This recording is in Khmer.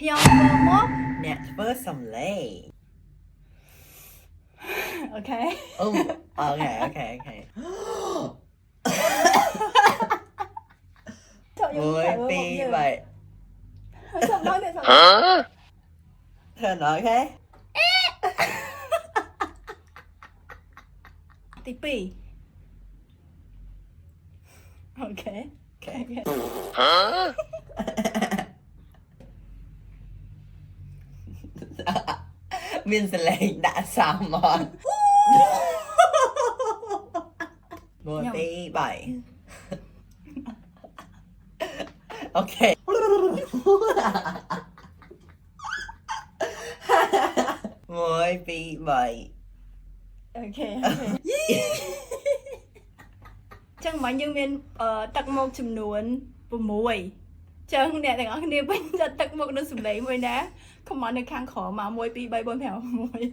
ខ្ញុំធ្វើមក អ្នកធ្វើសំឡេង អូខេ អូអូខេអូខេអូខេ ចូលខ្ញុំ មួយ តែមើល ពី មុខ រ យើង បី ចាំមកនេះ ធ្វើអូខេ ទី2អូខេ អូខេ មានសលេងដាក់សាមមកមួយពីរបីអូខេមួយពីរបី អូខេចឹងមិនយើងមានទឹកមុខចំនួន6ចឹងអ្នកទាំងអស់គ្នាពេញចិត្តទឹកមុខនឹងសម្លេងមួយណាខមមិននៅខាងក្រោមមក1 2 3 4 5 6